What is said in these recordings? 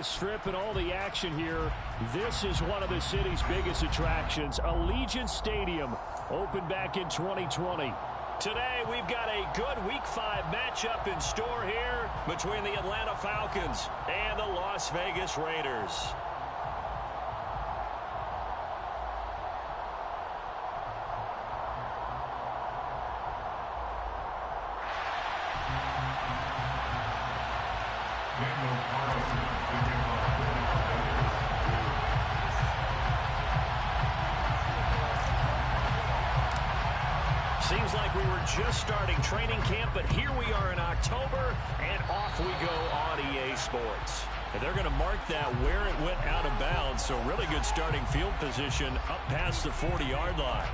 Strip and all the action here. This is one of the city's biggest attractions. Allegiant Stadium opened back in 2020. Today we've got a good Week 5 matchup in store here between the Atlanta Falcons and the Las Vegas Raiders. Seems like we were just starting training camp, but here we are in October, and off we go on EA Sports. And they're going to mark that where it went out of bounds, so really good starting field position up past the 40-yard line.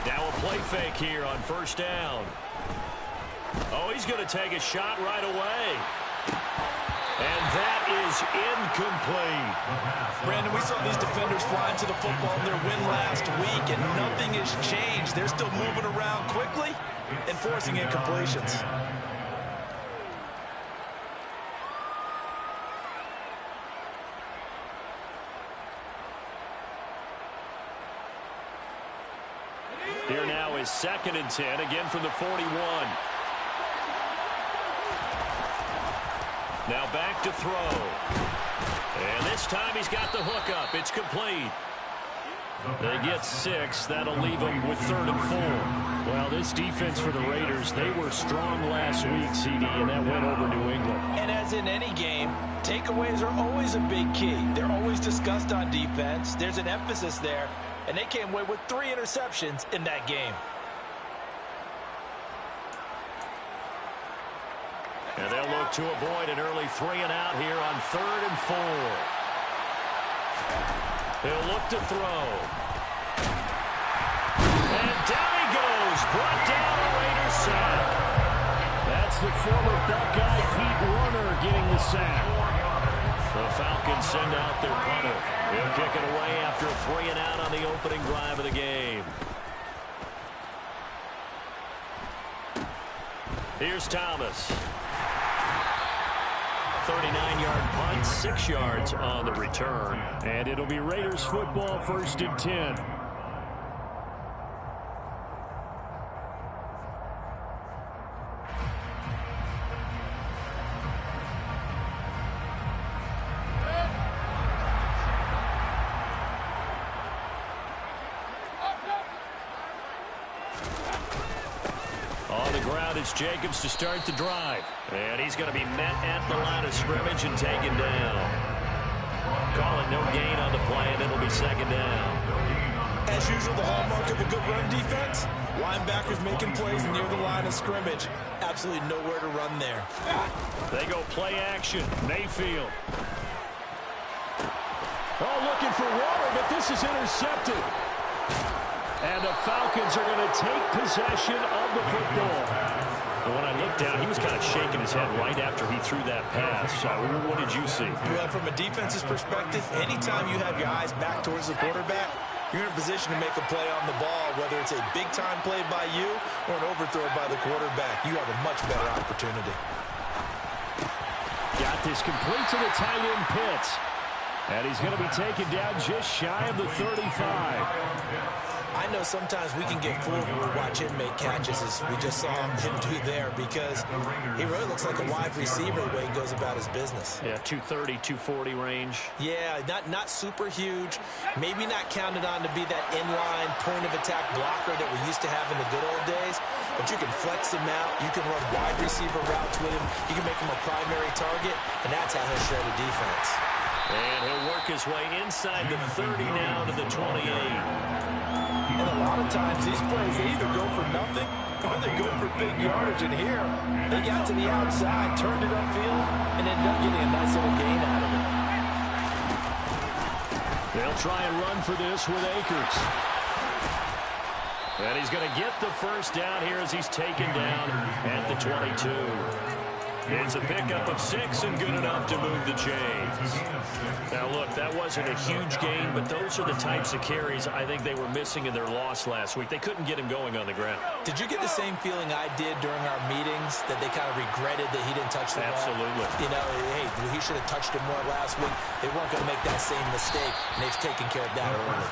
Now a play fake here on first down. Oh, he's going to take a shot right away. And that is incomplete. Brandon, we saw these defenders fly into the football in their win last week, and nothing has changed. They're still moving around quickly and forcing incompletions. Here now is 2nd and 10, again from the 41. Now back to throw. And this time he's got the hook up. It's complete. They get 6. That'll leave them with 3rd and 4. Well, this defense for the Raiders, they were strong last week, CD, and that went over New England. And as in any game, takeaways are always a big key. They're always discussed on defense. There's an emphasis there. And they came away with 3 interceptions in that game. And they'll look to avoid an early 3 and out here on 3rd and 4. He'll look to throw. And down he goes. Brought down a Raiders sack. That's the former Buckeye Pete Warner getting the sack. The Falcons send out their punter. He'll kick it away after a 3 and out on the opening drive of the game. Here's Thomas. 39-yard punt, 6 yards on the return. And it'll be Raiders football, 1st and 10. It's Jacobs to start the drive. And he's going to be met at the line of scrimmage and taken down. Calling no gain on the play, and it'll be 2nd down. As usual, the hallmark of a good run defense, linebackers making plays near the line of scrimmage. Absolutely nowhere to run there. They go play action. Mayfield. Oh, looking for water, but this is intercepted. And the Falcons are going to take possession of the football. When I looked down, he was kind of shaking his head right after he threw that pass. What did you see? Well, from a defense's perspective, anytime you have your eyes back towards the quarterback, you're in a position to make a play on the ball, whether it's a big-time play by you or an overthrow by the quarterback. You have a much better opportunity. Got this complete to the tight end Pitts. And he's going to be taken down just shy of the 35. I know sometimes we can get fooled when we watch him make catches, as we just saw him do there, because he really looks like a wide receiver the way he goes about his business. Yeah, 230, 240 range. Yeah, not super huge. Maybe not counted on to be that inline point-of-attack blocker that we used to have in the good old days, but you can flex him out. You can run wide receiver routes with him. You can make him a primary target, and that's how he'll shred a defense. And he'll work his way inside the 30 now to the 28. And a lot of times these plays, they either go for nothing or they go for big yardage. And here, they got to the outside, turned it upfield, and ended up getting a nice little gain out of it. They'll try and run for this with Akers. And he's going to get the first down here as he's taken down at the 22. It's a pickup of 6 and good enough to move the chains. Now, look, that wasn't a huge gain, but those are the types of carries I think they were missing in their loss last week. They couldn't get him going on the ground. Did you get the same feeling I did during our meetings, that they kind of regretted that he didn't touch the ball? Absolutely. You know, hey, he should have touched it more last week. They weren't going to make that same mistake, and they've taken care of that early.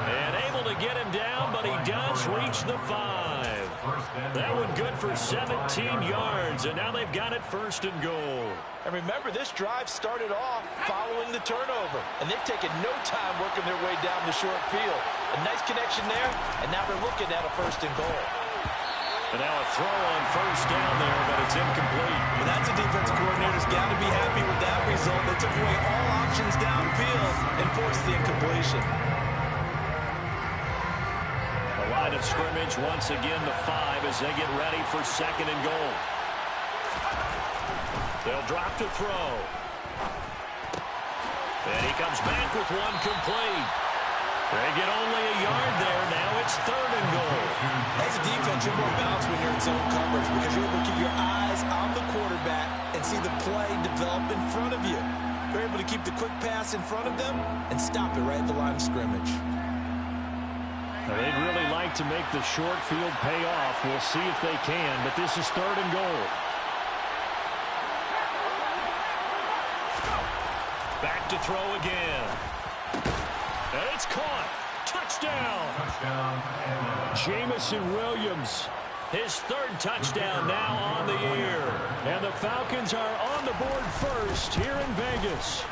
And able to get him down, but he does reach the 5. That one good for 17 yards, and now they've got it first and goal. And remember, this drive started off following the turnover, and they've taken no time working their way down the short field. A nice connection there, and now they're looking at a first and goal. And now a throw on first down there, but it's incomplete. Well, that's a defensive coordinator's got to be happy with that result. They took away all options downfield and forced the incompletion. The line of scrimmage, once again, the 5 as they get ready for second and goal. They'll drop to throw. And he comes back with one complete. They get only a yard there. Now it's third and goal. As a defense, you're more balanced when you're in zone coverage because you're able to keep your eyes on the quarterback and see the play develop in front of you. You're able to keep the quick pass in front of them and stop it right at the line of scrimmage. They'd really like to make the short field pay off. We'll see if they can, but this is third and goal. Back to throw again. And it's caught. Touchdown. Jamison Williams, his third touchdown now on the year. And the Falcons are on the board first here in Vegas.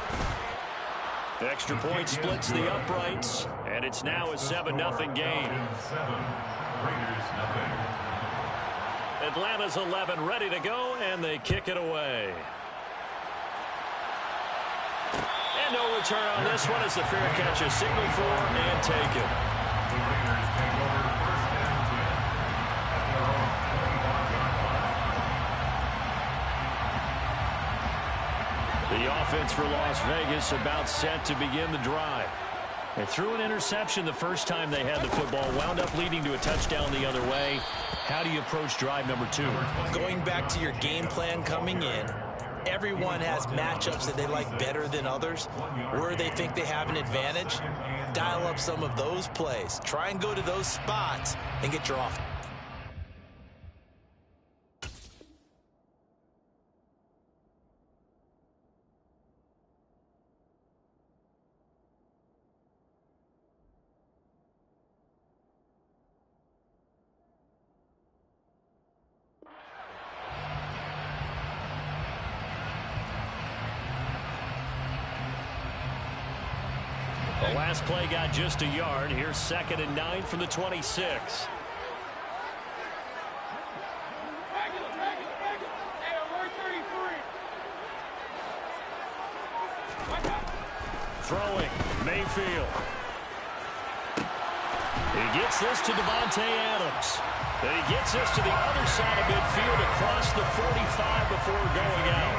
The extra point splits the uprights, and it's now a 7-0 game. Atlanta's 11 ready to go, and they kick it away. And no return on this one as the fair catch is signaled for and taken. The offense for Las Vegas about set to begin the drive. They threw an interception the first time they had the football, wound up leading to a touchdown the other way. How do you approach drive number 2? Going back to your game plan coming in, everyone has matchups that they like better than others. Where they think they have an advantage, dial up some of those plays. Try and go to those spots and get your offense. The last play got just a yard. Here's 2nd and 9 from the 26. Throwing, Mayfield. He gets this to Devontae Adams. Then he gets this to the other side of midfield across the 45 before going out.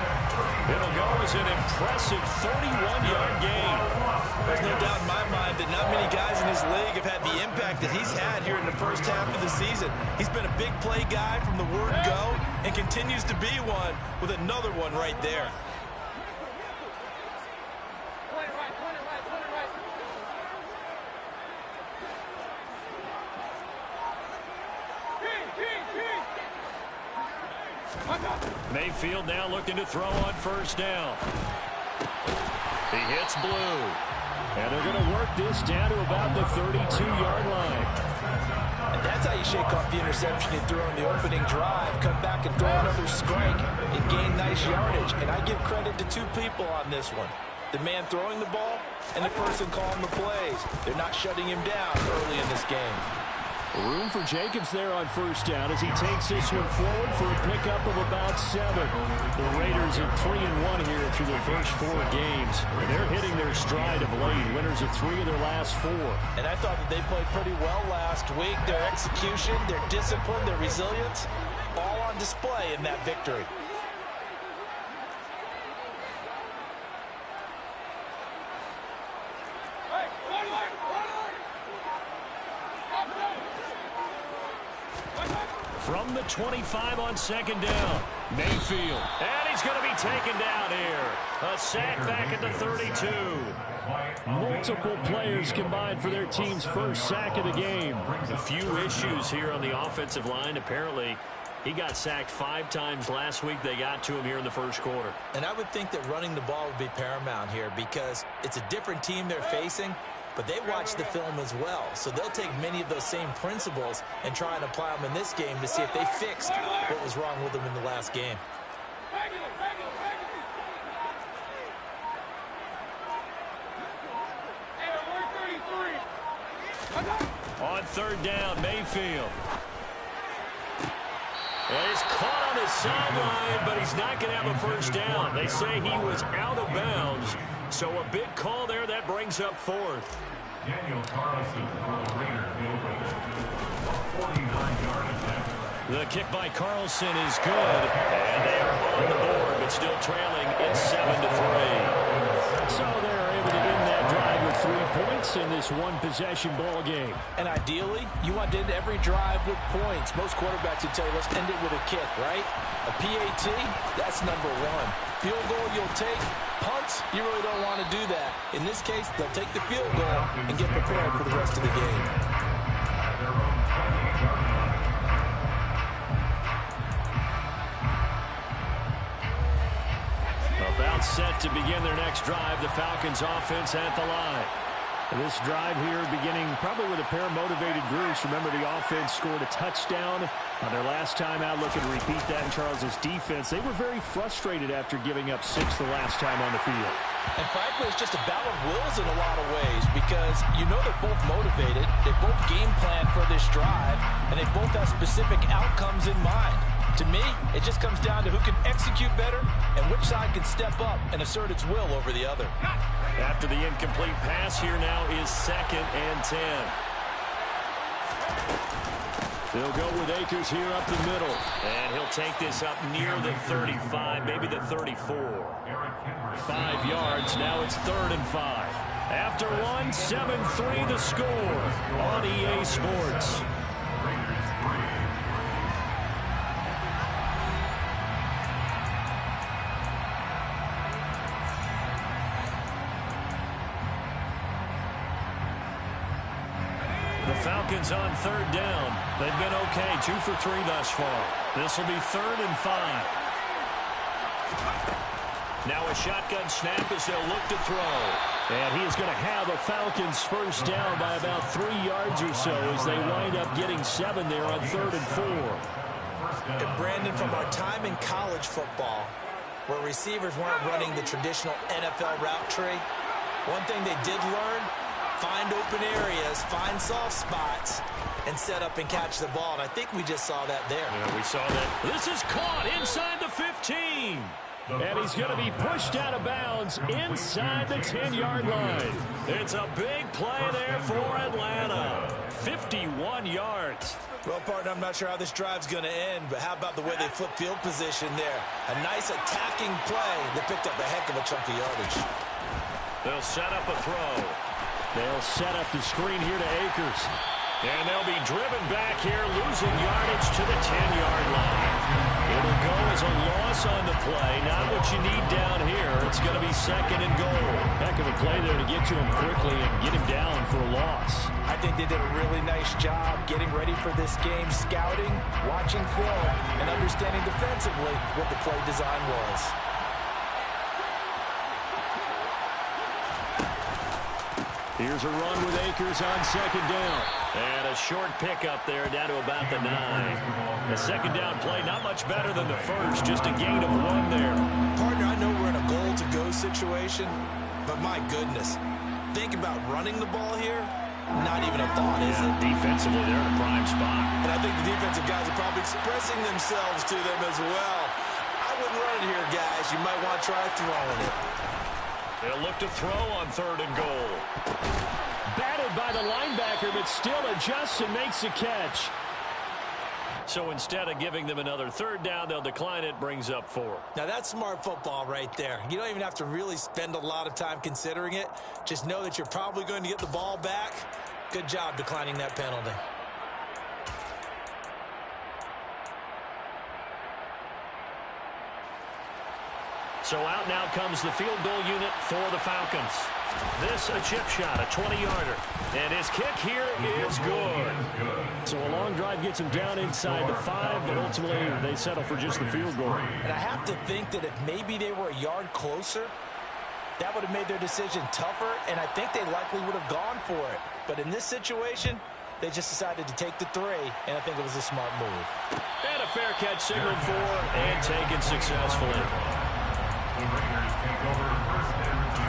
It'll go as an impressive 31-yard gain. There's no doubt in my mind that not many guys in this league have had the impact that he's had here in the first half of the season. He's been a big play guy from the word go and continues to be one with another one right there. Mayfield now looking to throw on first down. He hits blue. And they're going to work this down to about the 32-yard line. And that's how you shake off the interception you threw on the opening drive. Come back and throw another strike and gain nice yardage. And I give credit to two people on this one. The man throwing the ball and the person calling the plays. They're not shutting him down early in this game. Room for Jacobs there on first down as he takes this one forward for a pickup of about 7. The Raiders are 3-1 here through their first 4 games. They're hitting their stride of late. Winners of 3 of their last 4. And I thought that they played pretty well last week. Their execution, their discipline, their resilience, all on display in that victory. From the 25 on second down, Mayfield. And he's going to be taken down here. A sack back at the 32. Multiple players combined for their team's first sack of the game. A few issues here on the offensive line. Apparently, he got sacked 5 times last week. They got to him here in the first quarter. And I would think that running the ball would be paramount here because it's a different team they're facing, but they watch the film as well. So they'll take many of those same principles and try and apply them in this game to see if they fixed what was wrong with them in the last game. On third down, Mayfield. And he's caught on his sideline, but he's not going to have a first down. They say he was out of bounds. So a big call there. That brings up fourth. The kick by Carlson is good. And they are on the board, but still trailing. It's 7-3. So they're able to win that drive with 3 points in this one-possession ball game. And ideally, you want to end every drive with points. Most quarterbacks would tell you, let's end it with a kick, right? A PAT, that's number 1. Field goal you'll take. Punts, you really don't want to do that. In this case, they'll take the field goal and get prepared for the rest of the game. About set to begin their next drive, the Falcons offense at the line. This drive here beginning probably with a pair of motivated groups. Remember, the offense scored a touchdown on their last time out. Looking to repeat that in Charles's defense. They were very frustrated after giving up 6 the last time on the field. And frankly, it's just a battle of wills in a lot of ways because you know they're both motivated. They both game plan for this drive, and they both have specific outcomes in mind. To me, it just comes down to who can execute better and which side can step up and assert its will over the other. After the incomplete pass, here now is 2nd and 10. They'll go with Akers here up the middle. And he'll take this up near the 35, maybe the 34. 5 yards, now it's 3rd and 5. After one, 7-3 the score on EA Sports. Falcons on 3rd down. They've been okay, 2 for 3 thus far. This will be 3rd and 5. Now a shotgun snap as they'll look to throw. And he is going to have a Falcons first down by about 3 yards or so as they wind up getting 7 there on 3rd and 4. And Brandon, from our time in college football, where receivers weren't running the traditional NFL route tree, one thing they did learn, find open areas, find soft spots, and set up and catch the ball. And I think we just saw that there. Yeah, we saw that. This is caught inside the 15. And he's going to be pushed out of bounds inside the 10-yard line. It's a big play there for Atlanta. 51 yards. Well, partner, I'm not sure how this drive's going to end, but how about the way they flip field position there? A nice attacking play that picked up a heck of a chunk of yardage. They'll set up a throw. They'll set up the screen here to Akers. And they'll be driven back here, losing yardage to the 10-yard line. It'll go as a loss on the play. Not what you need down here. It's going to be 2nd and goal. Heck of a play there to get to him quickly and get him down for a loss. I think they did a really nice job getting ready for this game, scouting, watching film, and understanding defensively what the play design was. Here's a run with Akers on 2nd down. And a short pickup there down to about the 9. The 2nd down play, not much better than the first, just a gain of 1 there. Partner, I know we're in a goal-to-go situation, but my goodness, think about running the ball here, not even a thought, is it? Defensively, they're in a prime spot. And I think the defensive guys are probably expressing themselves to them as well. I wouldn't run it here, guys. You might want to try throwing it. They'll look to throw on 3rd and goal. Batted by the linebacker, but still adjusts and makes a catch. So instead of giving them another 3rd down, they'll decline it, brings up 4. Now that's smart football right there. You don't even have to really spend a lot of time considering it. Just know that you're probably going to get the ball back. Good job declining that penalty. So out now comes the field goal unit for the Falcons. This a chip shot, a 20-yarder. And his kick here is good. So a long drive gets him down inside the 5, but ultimately they settle for just the field goal. And I have to think that if maybe they were a yard closer, that would have made their decision tougher, and I think they likely would have gone for it. But in this situation, they just decided to take the 3, and I think it was a smart move. And a fair catch signaled for and taken successfully. The Raiders take over first and 10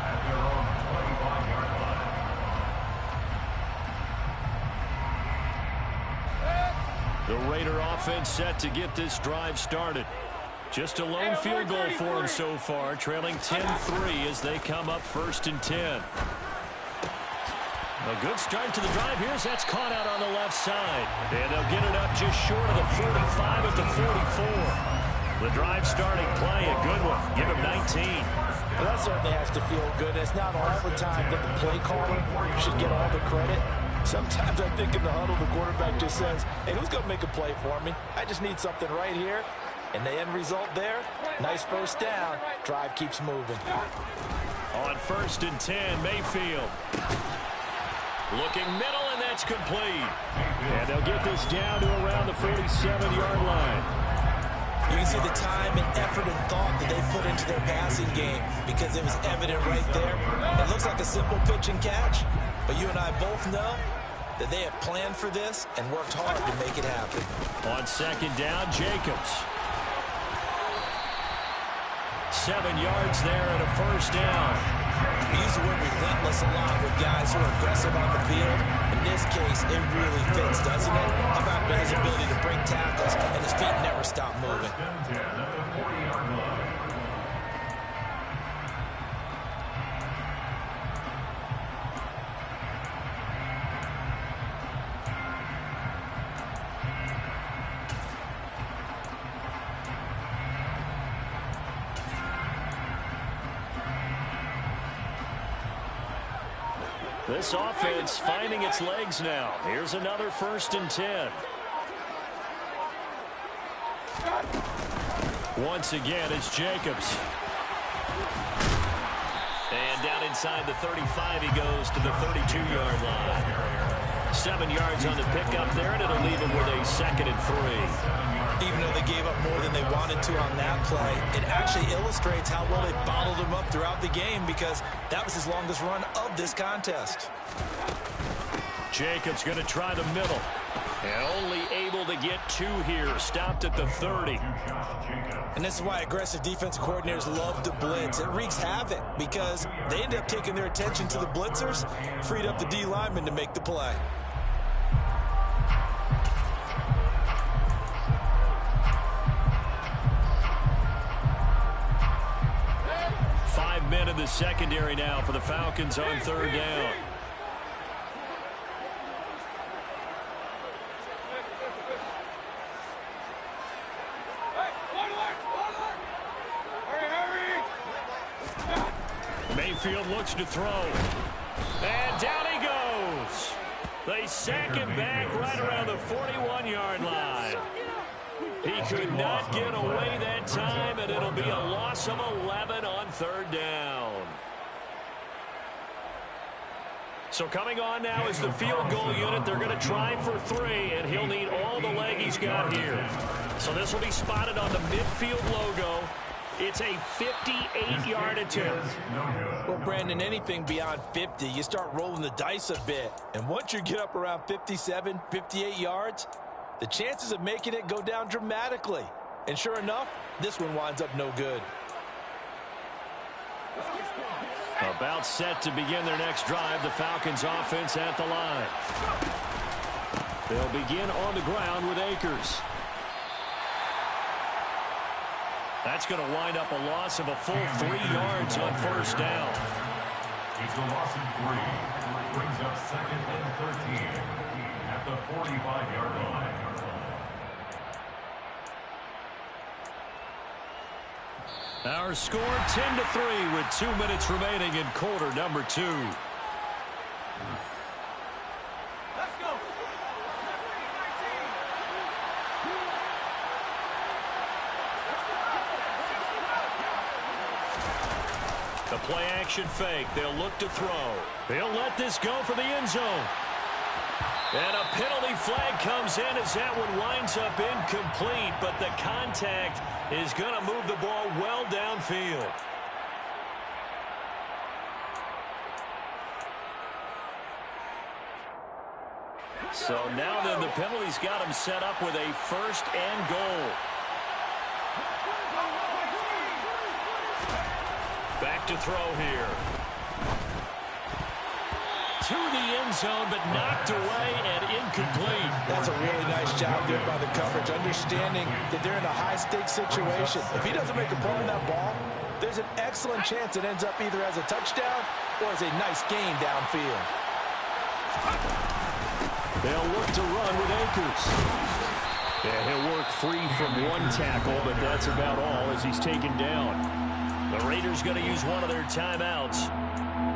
at their own 25-yard line. The Raider offense set to get this drive started. Just a lone field goal for them so far, trailing 10-3 as they come up first and 10. A good start to the drive here as that's caught out on the left side. And they'll get it up just short of the 45 at the 44. The drive starting play, a good one. Give him 19. Well, that certainly has to feel good. It's not all the time that the play caller should get all the credit. Sometimes I think in the huddle, the quarterback just says, hey, who's going to make a play for me? I just need something right here. And the end result there, nice first down. Drive keeps moving. On first and 10, Mayfield. Looking middle, and that's complete. And they'll get this down to around the 47-yard line. You can see the time and effort and thought that they put into their passing game because it was evident right there. It looks like a simple pitch and catch, but you and I both know that they have planned for this and worked hard to make it happen. On second down, Jacobs. 7 yards there and a first down. We use the word relentless a lot with guys who are aggressive on the field. In this case, it really fits, doesn't it? How about his ability to break tackles and his feet never stop moving? This offense finding its legs now. Here's another first and 10. Once again, it's Jacobs. And down inside the 35, he goes to the 32-yard line. 7 yards on the pickup there, and it'll leave him with a second and 3. Even though they gave up more than they wanted to on that play, it actually illustrates how well they bottled him up throughout the game because that was his longest run of this contest. Jacobs going to try the middle. And only able to get 2 here. Stopped at the 30. And this is why aggressive defensive coordinators love to blitz. It wreaks havoc because they end up taking their attention to the blitzers, freed up the D lineman to make the play. Men in the secondary now for the Falcons on third down. Mayfield looks to throw. And down he goes. They sack him back right around the 41-yard line. He could not get away that time, and it'll be a loss of 11 on third down. So coming on now is the field goal unit. They're going to try for 3, and he'll need all the leg he's got here. So this will be spotted on the midfield logo. It's a 58-yard attempt. Well, Brandon, anything beyond 50, you start rolling the dice a bit. And once you get up around 57, 58 yards, the chances of making it go down dramatically. And sure enough, this one winds up no good. About set to begin their next drive, the Falcons offense at the line. They'll begin on the ground with Akers. That's going to wind up a loss of a full 3 yards on first down. It's a loss of 3. Brings up second and 13 at the 45-yard line. Our score 10-3 with 2 minutes remaining in quarter number 2. Let's go. play action fake. They'll look to throw. They'll let this go for the end zone. And a penalty flag comes in as that one winds up incomplete, but the contact is going to move the ball well downfield. So now then the penalty's got him set up with a first and goal. Back to throw here. To the end zone, but knocked away and incomplete. That's a really nice job there by the coverage, understanding that they're in a high-stakes situation. If he doesn't make a play on that ball, there's an excellent chance it ends up either as a touchdown or as a nice gain downfield. They'll look to run with Akers. And he'll work free from one tackle, but that's about all as he's taken down. The Raiders going to use one of their timeouts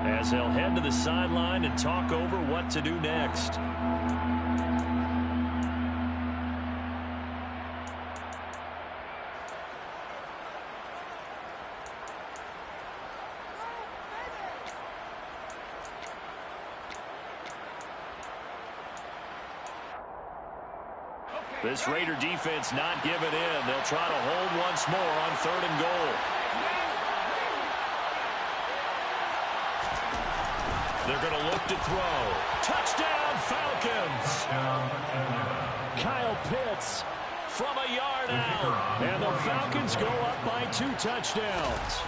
as they'll head to the sideline and talk over what to do next. This Raider defense not giving in. They'll try to hold once more on 3rd and goal. They're going to look to throw. Touchdown, Falcons! Kyle Pitts from a yard out. And the Falcons go up by 2 touchdowns.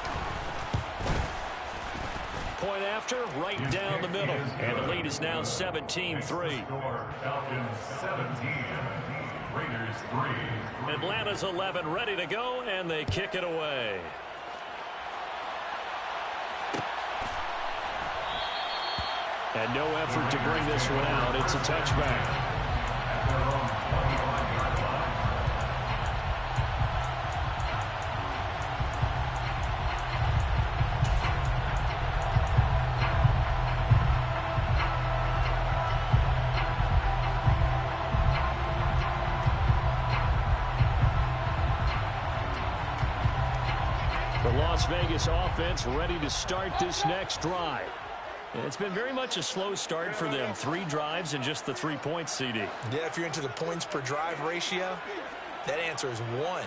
Point after, right down the middle. And the lead is now 17-3. Falcons 17. Raiders 3. Atlanta's 11 ready to go, and they kick it away. And no effort to bring this one out. It's a touchback. The Las Vegas offense ready to start this next drive. It's been very much a slow start for them. 3 drives and just the 3 points, CD. Yeah, if you're into the points per drive ratio, that answer is 1.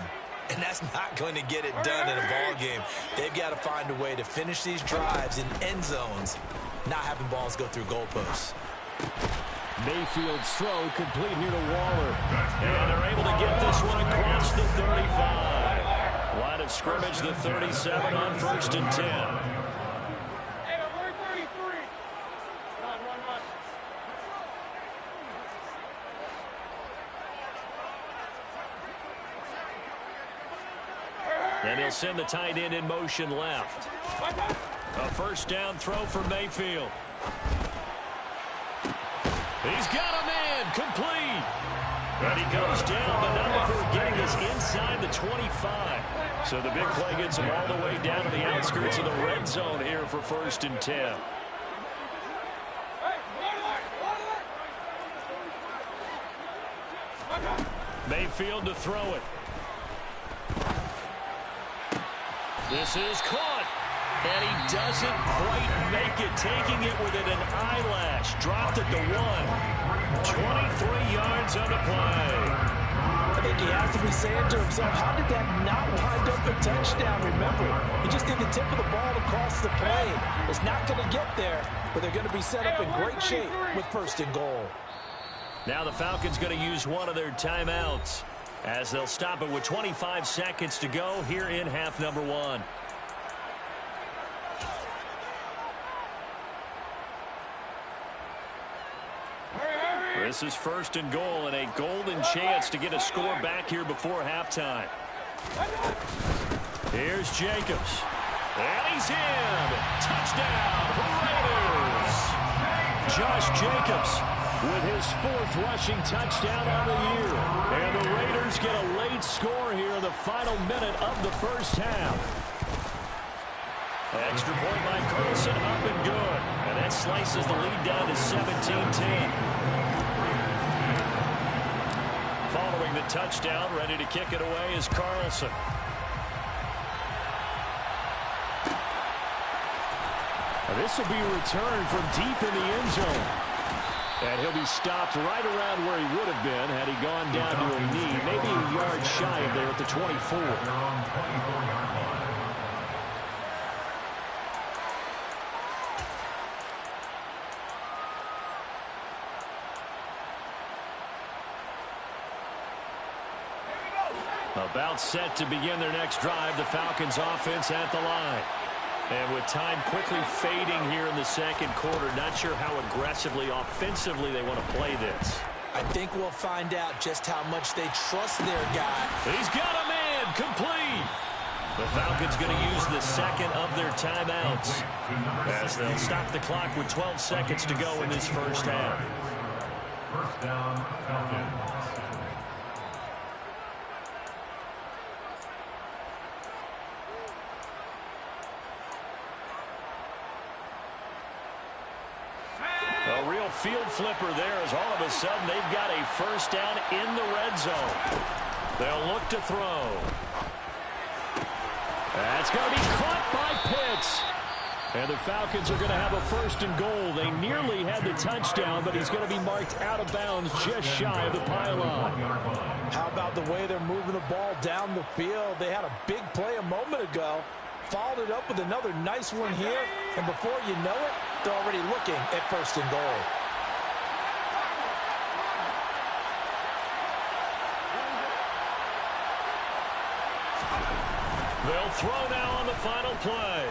And that's not going to get it done in a ball game. They've got to find a way to finish these drives in end zones, not having balls go through goalposts. Mayfield's throw complete here to Waller. And they're able to get this one across the 35. Line of scrimmage, the 37 on 1st and 10. And he'll send the tight end in motion left. A first down throw for Mayfield. He's got a man, complete. And he goes down, but not before getting this inside the 25. So the big play gets him all the way down to the outskirts of the red zone here for 1st and 10. Mayfield to throw it. This is caught. And he doesn't quite make it, taking it within an eyelash. Dropped it to 1. 23 yards on the play. I think he has to be saying to himself, how did that not wind up a touchdown? Remember, he just did the tip of the ball across the plane. It's not going to get there, but they're going to be set up in great shape with 1st and goal. Now the Falcons going to use one of their timeouts as they'll stop it with 25 seconds to go here in half number 1. This is 1st and goal and a golden chance to get a score back here before halftime. Here's Jacobs. And he's in. Touchdown, Raiders. Josh Jacobs with his 4th rushing touchdown on the year. And the Raiders get a late score here in the final minute of the first half. Extra point by Carlson, up and good. And that slices the lead down to 17-10. Following the touchdown, ready to kick it away is Carlson. this will be returned from deep in the end zone. And he'll be stopped right around where he would have been had he gone down to a knee, maybe a yard shy of there at the 24. About set to begin their next drive, the Falcons offense at the line. And with time quickly fading here in the second quarter, not sure how aggressively, offensively they want to play this. I think we'll find out just how much they trust their guy. He's got a man, complete. The Falcons going to use the second of their timeouts as they'll stop the clock with 12 seconds to go in this first half. First down, Falcons. A real field flipper there as all of a sudden they've got a first down in the red zone. They'll look to throw. That's going to be caught by Pitts. And the Falcons are going to have a first and goal. They nearly had the touchdown, but he's going to be marked out of bounds just shy of the pylon. How about the way they're moving the ball down the field? They had a big play a moment ago. Followed it up with another nice one here. And before you know it, they're already looking at first and goal. They'll throw now on the final play.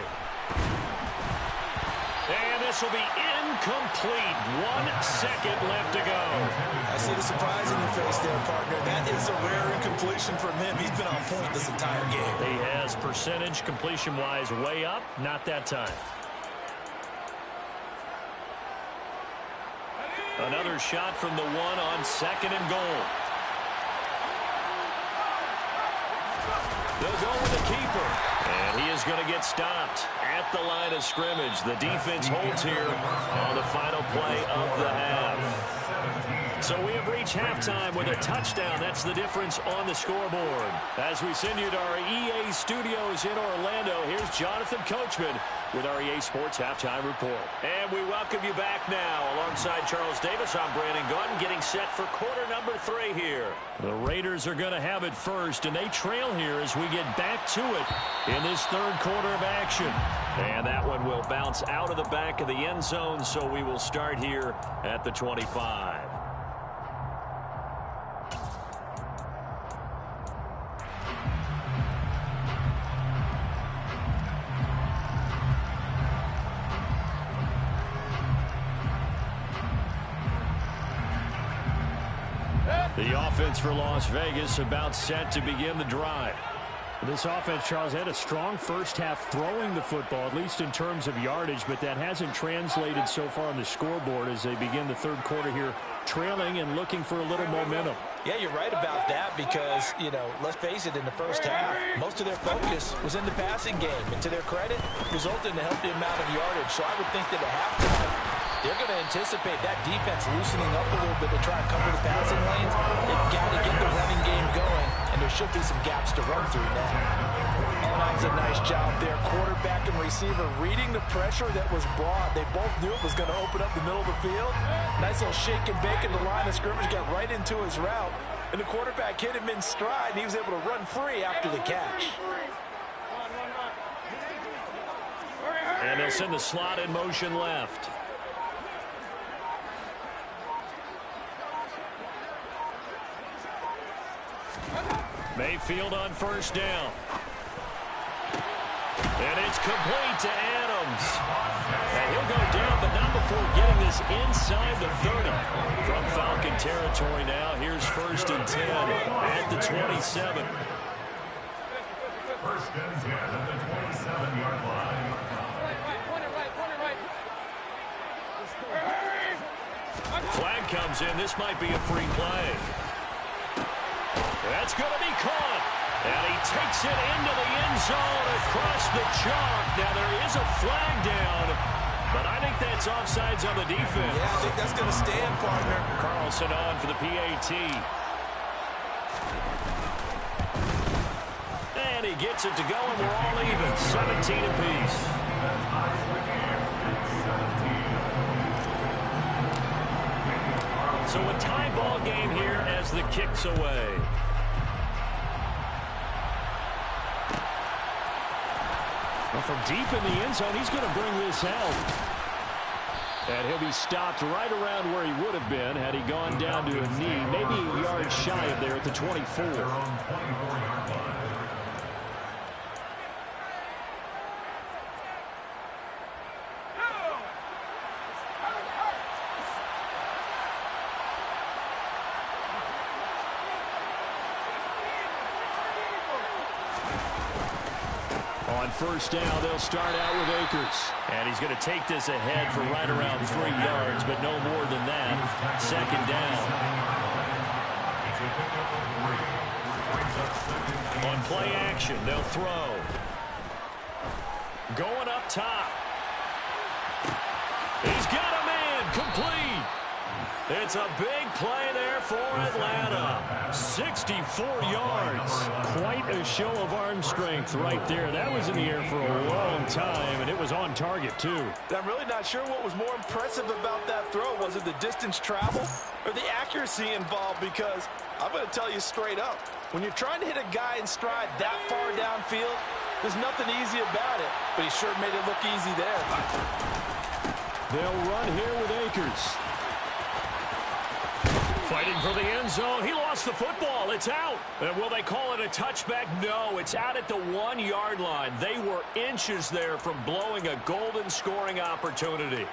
And this will be incomplete. 1 second left to go. I see the surprise in your face there, partner. That is a rare incompletion from him. He's been on point this entire game. He has percentage completion-wise way up. Not that time. Another shot from the one on second and goal. They'll go with the keeper. And he is going to get stopped at the line of scrimmage. The defense holds here on the final play of the half. So we have reached halftime with a touchdown. That's the difference on the scoreboard. As we send you to our EA studios in Orlando, here's Jonathan Coachman with our EA Sports Halftime Report. And we welcome you back now. Alongside Charles Davis, I'm Brandon Gordon, getting set for quarter number 3 here. The Raiders are going to have it first, and they trail here as we get back to it in this third quarter of action. And that one will bounce out of the back of the end zone, so we will start here at the 25. The offense for Las Vegas about set to begin the drive. This offense, Charles, had a strong first half throwing the football, at least in terms of yardage, but that hasn't translated so far on the scoreboard as they begin the third quarter here, trailing and looking for a little momentum. Yeah, you're right about that because, you know, let's face it, in the first half, most of their focus was in the passing game. And to their credit, resulted in a healthy amount of yardage. So I would think that at halftime, they're going to anticipate that defense loosening up a little bit to try and cover the passing lanes. They've got to get the running game going, and there should be some gaps to run through now. That was a nice job there. Quarterback and receiver reading the pressure that was brought. They both knew it was going to open up the middle of the field. Nice little shake and bake in the line of scrimmage, got right into his route. And the quarterback hit him in stride, and he was able to run free after the catch. And they'll send the slot in motion left. Mayfield on first down. And it's complete to Adams. And he'll go down, but not before getting this inside the 30. From Falcon territory now, here's first and 10 at the 27. First and 10 at the 27-yard line. Flag comes in. This might be a free play. That's going to be caught. And he takes it into the end zone across the chalk. Now, there is a flag down, but I think that's offsides on the defense. Yeah, I think that's going to stand, partner. Carlson on for the PAT. And he gets it to go, and we're all even. 17 apiece. So a tie ball game here as the kick's away. Well, from deep in the end zone, he's going to bring this out. And he'll be stopped right around where he would have been had he gone down to a knee, maybe a yard shy of there at the 24. On first down, they'll start out with Akers. And he's going to take this ahead for right around 3 yards, but no more than that. Second down. On play action, they'll throw. Going up top. He's got a man, complete. It's a big play there for Atlanta. 64 yards. Quite a show of arm strength right there. That was in the air for a long time, and it was on target, too. I'm really not sure what was more impressive about that throw. Was it the distance travel or the accuracy involved? Because I'm going to tell you straight up, when you're trying to hit a guy in stride that far downfield, there's nothing easy about it. But he sure made it look easy there. They'll run here with Akers. Fighting for the end zone. He lost the football. It's out. And will they call it a touchback? No, it's out at the 1-yard line. They were inches there from blowing a golden scoring opportunity.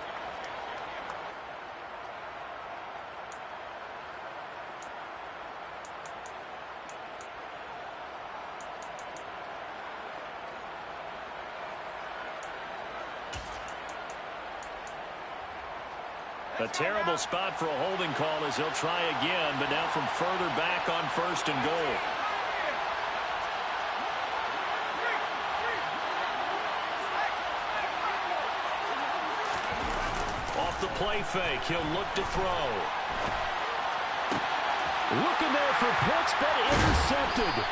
A terrible spot for a holding call as he'll try again, but now from further back on first and goal. Off the play fake, he'll look to throw. Looking there for Pitts, but intercepted.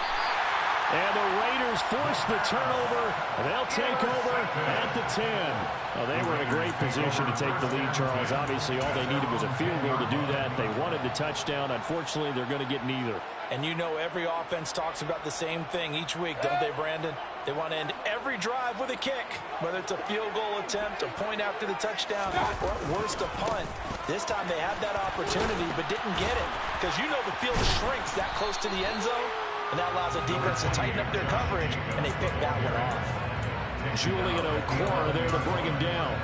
And the Raiders force the turnover. They'll take over at the 10. Well, they were in a great position to take the lead, Charles. Obviously, all they needed was a field goal to do that. They wanted the touchdown. Unfortunately, they're going to get neither. And you know every offense talks about the same thing each week, don't they, Brandon? They want to end every drive with a kick, whether it's a field goal attempt, a point after the touchdown, or at worst, a punt. This time they had that opportunity but didn't get it because you know the field shrinks that close to the end zone. And that allows the defense to tighten up their coverage, and they pick that one off. Julian Okwara there to bring him down.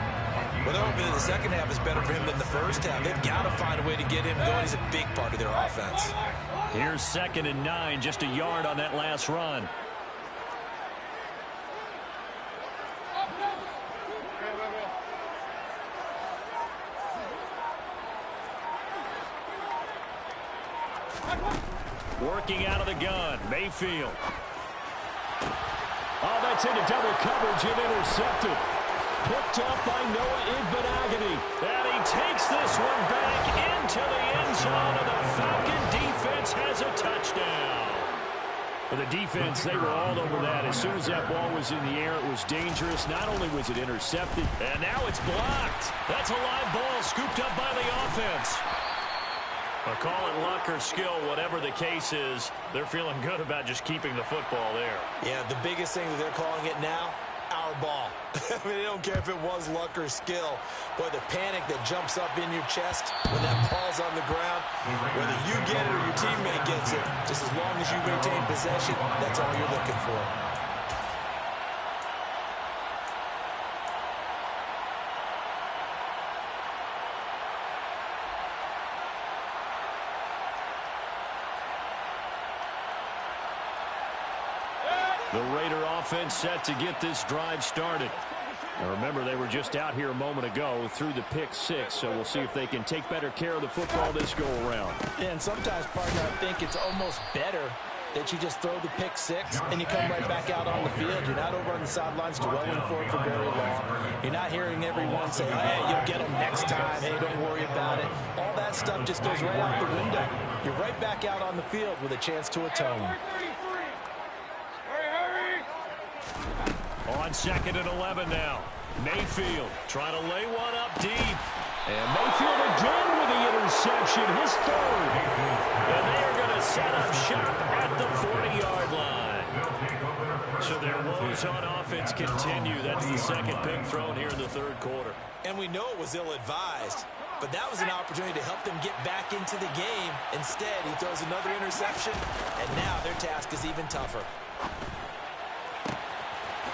Well, they're hoping that the second half is better for him than the first half. They've got to find a way to get him going. He's a big part of their offense. Here's 2nd and 9, just a yard on that last run. Working out of the gun, Mayfield. Oh, that's into double coverage and intercepted. Picked up by Noah Igbenogany. And he takes this one back into the end zone, and the Falcon defense has a touchdown. For the defense, they were all over that. As soon as that ball was in the air, it was dangerous. Not only was it intercepted, and now it's blocked. That's a live ball scooped up by the offense. Well, call it luck or skill, whatever the case is, they're feeling good about just keeping the football there. Yeah, the biggest thing that they're calling it now, our ball. I mean, they don't care if it was luck or skill. Boy, the panic that jumps up in your chest when that ball's on the ground, whether you get it or your teammate gets it, just as long as you maintain possession, that's all you're looking for. The Raider offense set to get this drive started. Now remember, they were just out here a moment ago through the pick 6, so we'll see if they can take better care of the football this go-around. Yeah, and sometimes, partner, I think it's almost better that you just throw the pick 6 and you come right back out on the field. You're not over on the sidelines dwelling for it for very long. You're not hearing everyone say, hey, you'll get them next time. Hey, don't worry about it. All that stuff just goes right out the window. You're right back out on the field with a chance to atone. On 2nd and 11 now. Mayfield trying to lay one up deep. And Mayfield again with the interception. interception, his third. And they are going to set up shop at the 40-yard line. So their woes on offense continue. That's the second pick thrown here in the third quarter. And we know it was ill-advised, but that was an opportunity to help them get back into the game. Instead, he throws another interception, and now their task is even tougher.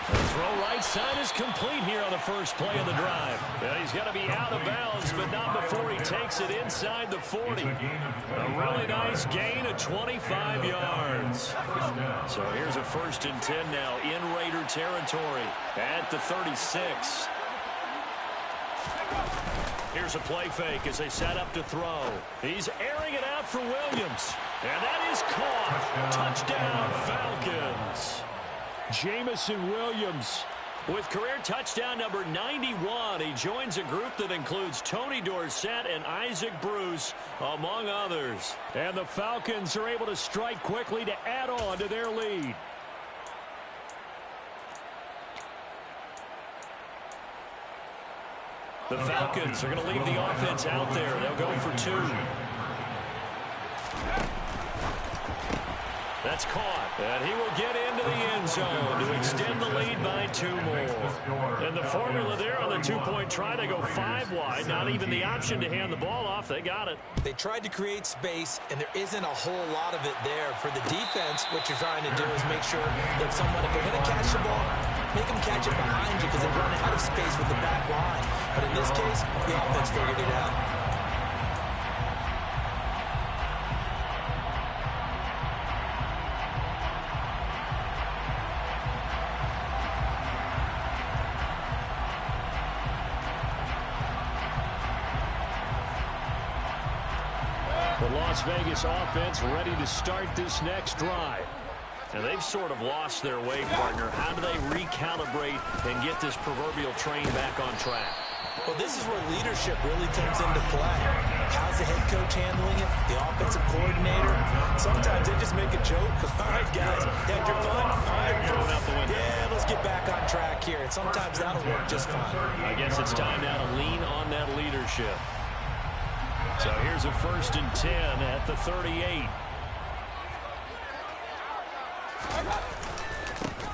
The throw right side is complete here on the first play of the drive. And he's going to be out of bounds, but not before he takes it inside the 40. A really nice gain of 25 yards. So here's a 1st and 10 now in Raider territory at the 36. Here's a play fake as they set up to throw. He's airing it out for Williams. And that is caught. Touchdown, Falcons. Jamison Williams with career touchdown number 91. He joins a group that includes Tony Dorsett and Isaac Bruce, among others. And the Falcons are able to strike quickly to add on to their lead. The Falcons are going to leave the offense out there. They'll go for 2. That's caught, and he will get into the end zone to extend the lead by 2 more. And the formula there on the 2-point try to go 5 wide, not even the option to hand the ball off. They got it. They tried to create space, and there isn't a whole lot of it there. For the defense, what you're trying to do is make sure that if they're going to catch the ball, make them catch it behind you because they run out of space with the back line. But in this case, the offense figured it out. The Las Vegas offense ready to start this next drive. And they've sort of lost their way, partner. How do they recalibrate and get this proverbial train back on track? Well, this is where leadership really comes into play. How's the head coach handling it? The offensive coordinator? Sometimes they just make a joke. All right, guys, had your fun? All right, out the window. Yeah, let's get back on track here. And sometimes that'll work just fine. I guess it's time now to lean on that leadership. So here's a 1st and 10 at the 38.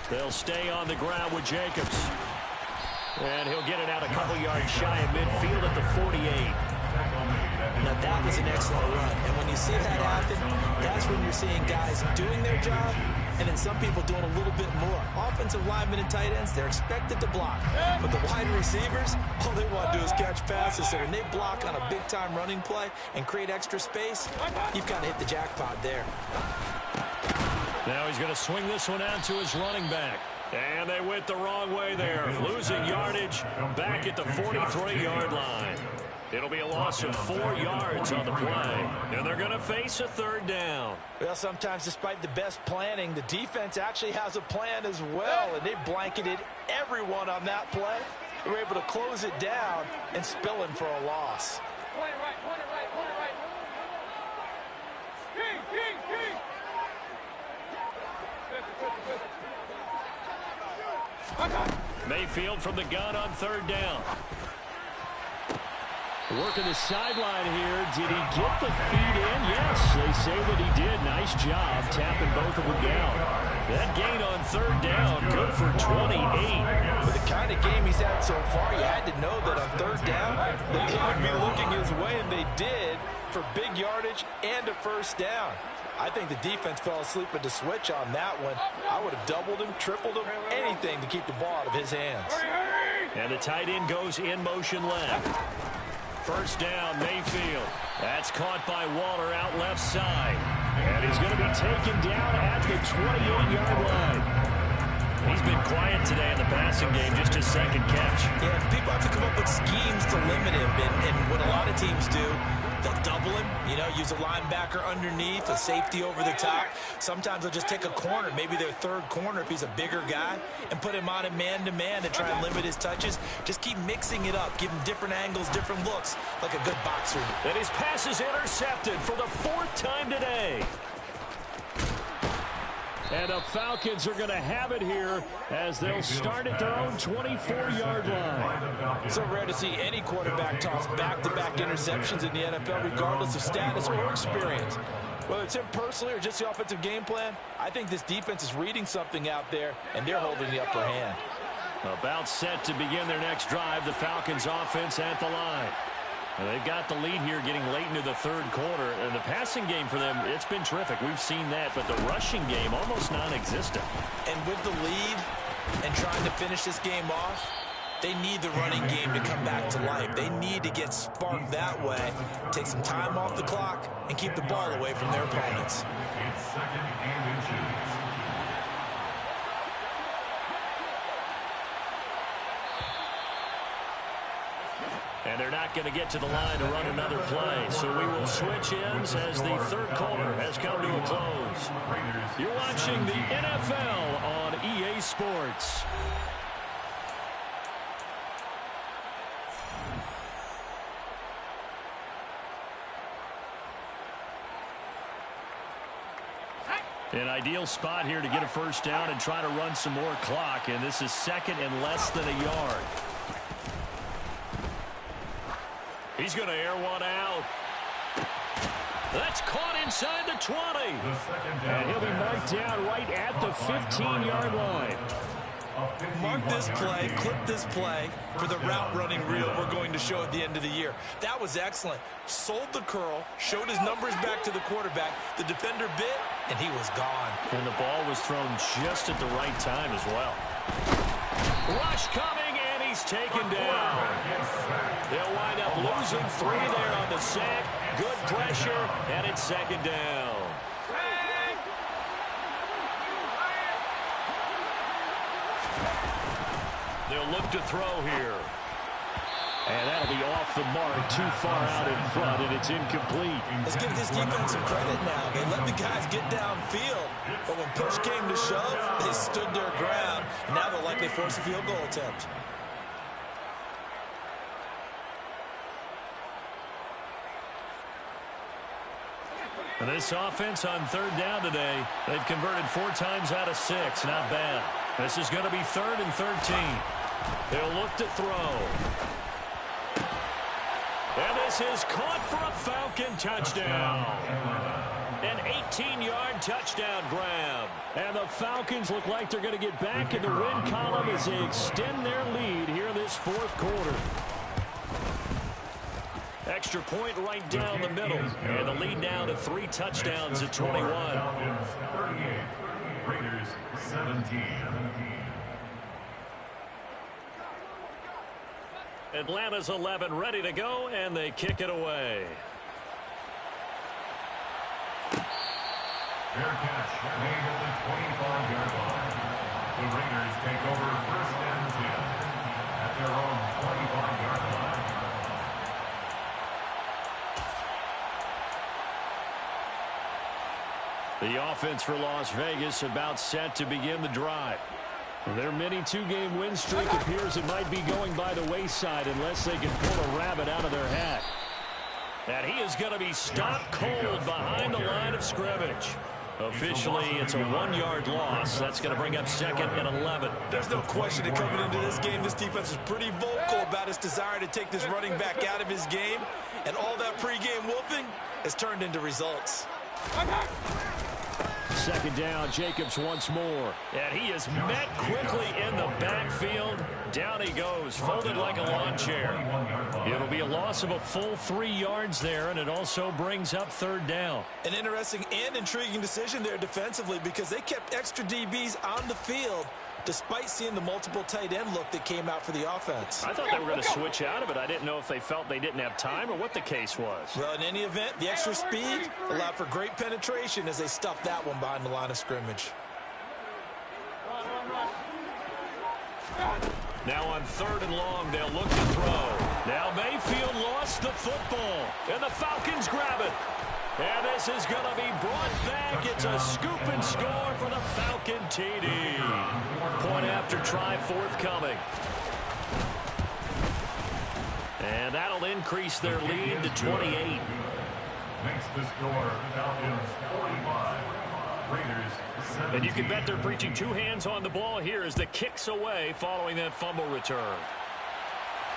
They'll stay on the ground with Jacobs. And he'll get it out a couple yards shy of midfield at the 48. Now, that was an excellent run. And when you see that happen, that's when you're seeing guys doing their job and then some people doing a little bit more. Offensive linemen and tight ends, they're expected to block. But the wide receivers, all they want to do is catch passes. So when they block on a big-time running play and create extra space, you've kind of hit the jackpot there. Now he's going to swing this one out to his running back. And they went the wrong way there. Losing yardage back at the 43-yard line. It'll be a loss of 4 yards on the play. And they're going to face a 3rd down. Well, sometimes despite the best planning, the defense actually has a plan as well. And they blanketed everyone on that play. They were able to close it down and spill in for a loss. Point it right. King. Mayfield from the gun on 3rd down. Working the sideline here. Did he get the feet in? Yes, they say that he did. Nice job tapping both of them down. That gain on 3rd down, good for 28. With the kind of game he's had so far, you had to know that on 3rd down, that he would be looking his way, and they did, for big yardage and a 1st down. I think the defense fell asleep at the switch on that one. I would have doubled him, tripled him, anything to keep the ball out of his hands. And the tight end goes in motion left. 1st down, Mayfield. That's caught by Waller out left side. And he's going to be taken down at the 28-yard line. He's been quiet today in the passing game, just his 2nd catch. Yeah, people have to come up with schemes to limit him, and what a lot of teams do, they'll double him, use a linebacker underneath, a safety over the top. Sometimes they'll just take a corner, maybe their 3rd corner if he's a bigger guy, and put him on a man-to-man to try and limit his touches. Just keep mixing it up, give him different angles, different looks, like a good boxer. And his pass is intercepted for the 4th time today. And the Falcons are going to have it here as they'll start at their own 24-yard line. So rare to see any quarterback toss back-to-back interceptions in the NFL, regardless of status or experience. Whether it's him personally or just the offensive game plan, I think this defense is reading something out there, and they're holding the upper hand. About set to begin their next drive, the Falcons offense at the line. And they've got the lead here getting late into the third quarter. And the passing game for them, it's been terrific. We've seen that, but the rushing game almost non-existent. And with the lead and trying to finish this game off, they need the running game to come back to life. They need to get sparked that way, take some time off the clock, and keep the ball away from their opponents. It's second and inches. And they're not going to get to the line to run another play. So we will switch ends as the third quarter has come to a close. You're watching the NFL on EA Sports. An ideal spot here to get a first down and try to run some more clock. And this is second and less than a yard. He's going to air one out. That's caught inside the 20. And he'll be marked down right at the 15-yard line. Mark this play, clip this play for the route running reel we're going to show at the end of the year. That was excellent. Sold the curl, showed his numbers back to the quarterback. The defender bit, and he was gone. And the ball was thrown just at the right time as well. Rush coming, and he's taken down. They'll wind up losing 3 there on the sack. Good pressure, and it's second down. They'll look to throw here. And that'll be off the mark, too far out in front, and it's incomplete. Let's give this defense some credit now. They let the guys get downfield, but when push came to shove, they stood their ground, and now they'll likely force a field goal attempt. And this offense on third down today, they've converted 4 times out of 6. Not bad. This is going to be 3rd and 13. They'll look to throw. And this is caught for a Falcon touchdown. An 18-yard touchdown grab. And the Falcons look like they're going to get back in the win column as they extend their lead here in this fourth quarter. Extra point right down the middle. And the lead down to 3 touchdowns at 21. Falcons 38, Raiders 17. Atlanta's 11 ready to go, and they kick it away. Fair catch made at the 25-yard line. The Raiders take over 1st and 10 at their own 25-yard line. The offense for Las Vegas about set to begin the drive. Their mini 2-game win streak appears it might be going by the wayside unless they can pull a rabbit out of their hat. And he is going to be stopped cold behind the line of scrimmage. Officially, it's a 1-yard loss. That's going to bring up 2nd and 11. There's no question that coming into this game, this defense is pretty vocal about its desire to take this running back out of his game. And all that pregame wolfing has turned into results. Second down, Jacobs once more. And he is met quickly in the backfield. Down he goes, folded like a lawn chair. It'll be a loss of a full 3 yards there, and it also brings up 3rd down. An interesting and intriguing decision there defensively because they kept extra DBs on the field despite seeing the multiple tight end look that came out for the offense. I thought they were going to switch out of it. I didn't know if they felt they didn't have time or what the case was. Well, in any event, the extra speed allowed for great penetration as they stuffed that one behind the line of scrimmage. Now on 3rd and long, they'll look to throw. Now Mayfield lost the football, and the Falcons grab it. And this is going to be brought back. It's a scoop and score for the Falcon TD. Point after try forthcoming. And that'll increase their lead to 28. Makes the score Falcons 45, Raiders 17. And you can bet they're preaching two hands on the ball here as the kick's away following that fumble return.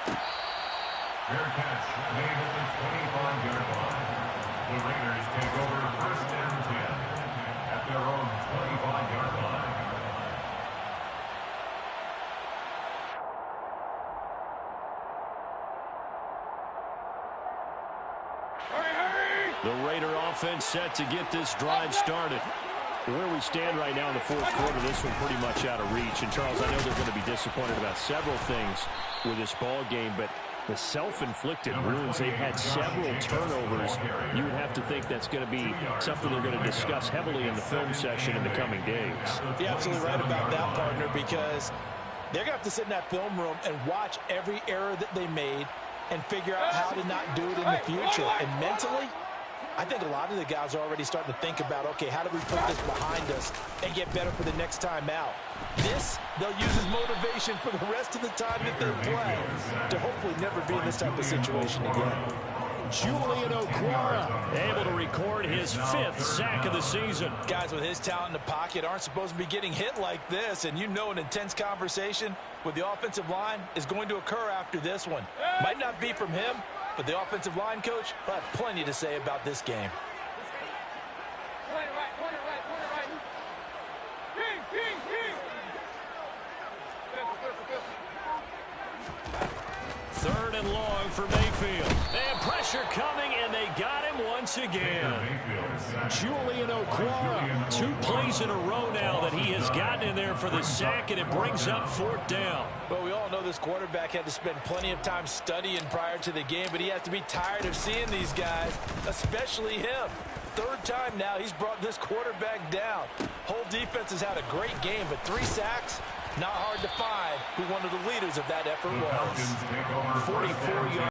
Fair catch made at the 25-yard line. The Raiders take over first and 10 at their own 25-yard line. The Raider offense set to get this drive started. Where we stand right now in the fourth quarter, this one pretty much out of reach. And, Charles, I know they're going to be disappointed about several things with this ball game, but the self-inflicted wounds, they've had several turnovers. You would have to think that's going to be something they're going to discuss heavily in the film session in the coming days. You're absolutely right about that, partner, because they're going to have to sit in that film room and watch every error that they made and figure out how to not do it in the future. And mentally, I think a lot of the guys are already starting to think about, okay, how do we put this behind us and get better for the next time out? This, they'll use as motivation for the rest of the time that they play to hopefully never be in this type of situation again. Julian Okwara able to record his 5th sack of the season. Guys with his talent in the pocket aren't supposed to be getting hit like this, and you know an intense conversation with the offensive line is going to occur after this one. Might not be from him, but the offensive line coach will have plenty to say about this game. Third and long for Mayfield. And pressure coming, and they got him once again. Julian Okwara, 2 plays in a row now that he has gotten in there for the sack, and it brings up 4th down. Well, we all know this quarterback had to spend plenty of time studying prior to the game, but he has to be tired of seeing these guys, especially him. 3rd time now he's brought this quarterback down. Whole defense has had a great game, but 3 sacks, not hard to find who one of the leaders of that effort was. 44 yards.